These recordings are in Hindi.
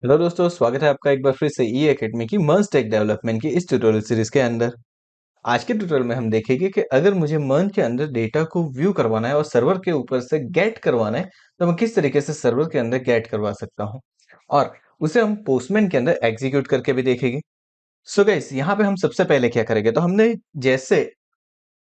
हेलो दोस्तों, स्वागत है आपका एक बार फिर से ई एकेडमी की मर्ज टेक डेवलपमेंट की इस ट्यूटोरियल सीरीज के अंदर। आज के ट्यूटोरियल में हम देखेंगे कि अगर मुझे मर्ज के अंदर डेटा को व्यू करवाना है और सर्वर के ऊपर से गेट करवाना है, तो मैं किस तरीके से सर्वर के अंदर गेट करवा सकता हूँ और उसे हम पोस्टमैन के अंदर एग्जीक्यूट करके भी देखेंगे। सो गाइस, यहाँ पे हम सबसे पहले क्या करेंगे, तो हमने जैसे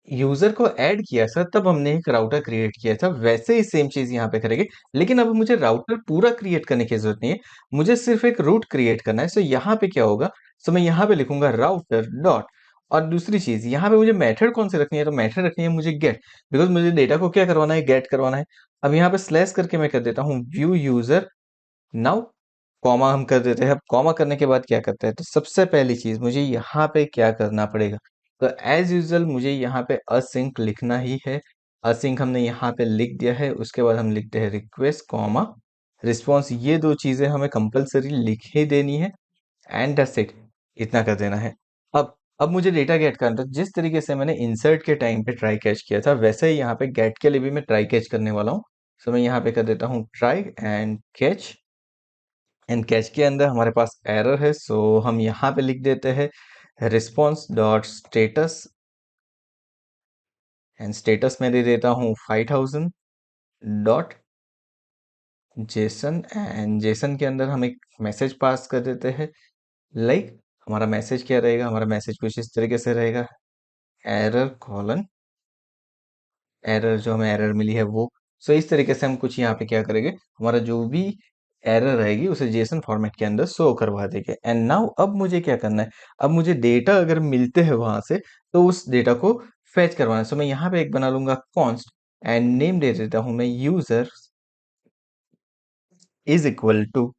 यूजर को ऐड किया था तब हमने एक राउटर क्रिएट किया था, वैसे ही सेम चीज यहाँ पे करेंगे। लेकिन अब मुझे राउटर पूरा क्रिएट करने की जरूरत नहीं है, मुझे सिर्फ एक रूट क्रिएट करना है। सो यहाँ पे क्या होगा, सो मैं यहाँ पे लिखूंगा राउटर डॉट, और दूसरी चीज यहाँ पे मुझे मेथड कौन सी रखनी है, तो मेथड रखनी है मुझे गेट, बिकॉज मुझे डेटा को क्या करवाना है, गेट करवाना है। अब यहाँ पे स्लैश करके मैं कर देता हूँ व्यू यूजर नाउ, कॉमा हम कर देते हैं। अब कॉमा करने के बाद क्या करते हैं, तो सबसे पहली चीज मुझे यहाँ पे क्या करना पड़ेगा, तो एज यूजल मुझे यहाँ पे असिंक लिखना ही है। असिंक हमने यहाँ पे लिख दिया है, उसके बाद हम लिखते हैं रिक्वेस्ट कॉमा रिस्पॉन्स। ये दो चीजें हमें कंपलसरी लिख ही देनी है, एंड दैट्स इट, इतना कर देना है। अब मुझे डेटा गेट करना था, जिस तरीके से मैंने इंसर्ट के टाइम पे ट्राई कैच किया था, वैसे ही यहाँ पे गेट के लिए भी मैं ट्राई कैच करने वाला हूँ। सो मैं यहाँ पे कर देता हूँ try and catch, and catch के अंदर हमारे पास एरर है, सो हम यहाँ पे लिख देते हैं response dot status, and status में दे देता हूँ 5000 डॉट जेसन, एंड जेसन के अंदर हम एक मैसेज पास कर देते हैं। लाइक हमारा मैसेज क्या रहेगा, हमारा मैसेज कुछ इस तरीके से रहेगा, एरर कॉलन, एरर जो हमें एरर मिली है वो। सो इस तरीके से हम कुछ यहाँ पे क्या करेंगे, हमारा जो भी एरर रहेगी उसे जेसन फॉर्मेट के अंदर शो करवा देंगे। एंड नाउ अब मुझे क्या करना है, अब मुझे डेटा अगर मिलते हैं वहां से, तो उस डेटा को फेच करवाना है। सो मैं यहाँ पे एक बना लूंगा कॉन्स्ट, एंड नेम दे देता हूं मैं user is equal to,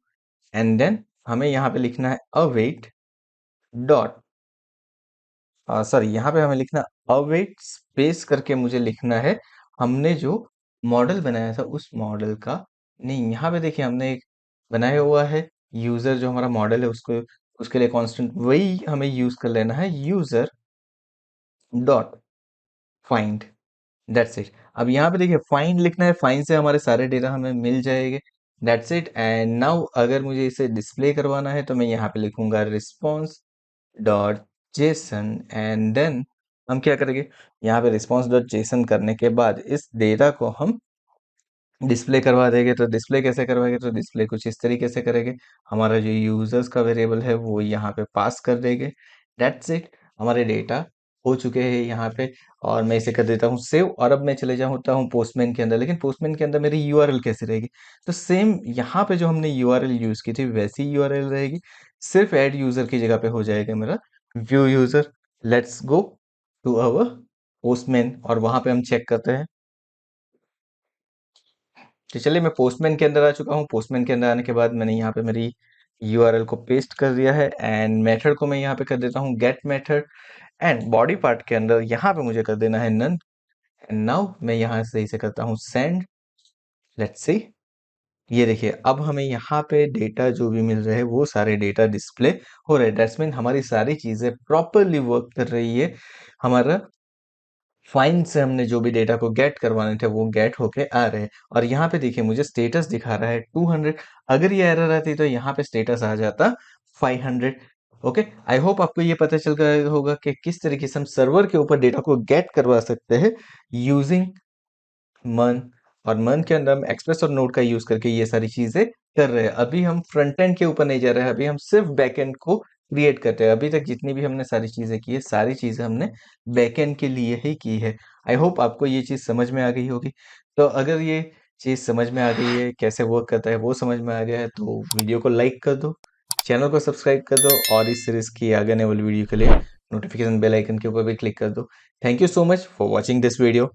and then हमें यहाँ पे लिखना है अवेट डॉट, सॉरी यहाँ पे हमें लिखना अवेट स्पेस करके मुझे लिखना है हमने जो मॉडल बनाया था उस मॉडल का। नहीं, यहाँ पे देखिए हमने एक बनाया हुआ है यूजर, जो हमारा मॉडल है उसको, उसके लिए कांस्टेंट वही हमें यूज कर लेना है, user dot find, that's it. अब यहाँ पे देखिए फाइंड लिखना है, फाइंड से हमारे सारे डेटा हमें मिल जाएंगे, दैट्स इट। एंड नाउ अगर मुझे इसे डिस्प्ले करवाना है, तो मैं यहाँ पे लिखूंगा response dot JSON, and then हम क्या करेंगे, यहाँ पे रिस्पॉन्स डॉट जेसन करने के बाद इस डेटा को हम डिस्प्ले करवा देंगे। तो डिस्प्ले कैसे करवाएंगे, तो डिस्प्ले कुछ इस तरीके से करेंगे, हमारा जो यूजर्स का वेरिएबल है वो यहाँ पे पास कर देंगे, दैट्स इट। हमारे डेटा हो चुके हैं यहाँ पे, और मैं इसे कर देता हूँ सेव। और अब मैं चले जाता हूँ पोस्टमैन के अंदर, लेकिन पोस्टमैन के अंदर मेरी यूआरएल कैसे रहेगी, तो सेम यहाँ पे जो हमने यूआरएल यूज की थी वैसी यूआरएल रहेगी, सिर्फ ऐड यूजर की जगह पे हो जाएगा मेरा view user. Let's go to our Postman और वहां पे हम चेक करते हैं। तो चलिए, मैं पोस्टमैन के अंदर आ चुका हूँ। पोस्टमैन के अंदर आने के बाद मैंने यहाँ पे मेरी यूआरएल को पेस्ट कर दिया है, एंड मेथड को मैं यहाँ पे कर देता हूँ get method, and body part के अंदर यहाँ पे मुझे कर देना है नन। एंड नाउ मैं यहाँ से इसे करता हूँ सेंड, लेट्स सी। ये देखिए, अब हमें यहाँ पे डेटा जो भी मिल रहे हैं वो सारे डेटा डिस्प्ले हो रहे हैं, दैट्स मीन हमारी सारी चीजें प्रॉपरली वर्क कर रही है। हमारा फाइन से हमने जो भी डेटा को गेट करवाने थे वो गेट होके आ रहे हैं। और यहाँ पे देखिए मुझे स्टेटस दिखा रहा है 200, अगर ये एरर आती तो यहाँ पे स्टेटस आ जाता 500। ओके, आई होप आपको ये पता चल गया होगा कि किस तरीके से हम सर्वर के ऊपर डेटा को गेट करवा सकते हैं यूजिंग मन। और मन के अंदर हम एक्सप्रेस और नोड का यूज करके ये सारी चीजें कर रहे हैं। अभी हम फ्रंट एंड के ऊपर नहीं जा रहे हैं, अभी हम सिर्फ बैक एंड को क्रिएट करते हैं। अभी तक जितनी भी हमने सारी चीजें की है, सारी चीजें हमने बैक एंड के लिए ही की है। आई होप आपको ये चीज समझ में आ गई होगी। तो अगर ये चीज समझ में आ गई है, कैसे वर्क करता है वो समझ में आ गया है, तो वीडियो को लाइक कर दो, चैनल को सब्सक्राइब कर दो, और इस सीरीज की आगे आने वाली वीडियो के लिए नोटिफिकेशन बेल आइकन के ऊपर भी क्लिक कर दो। Thank you so much for watching this video.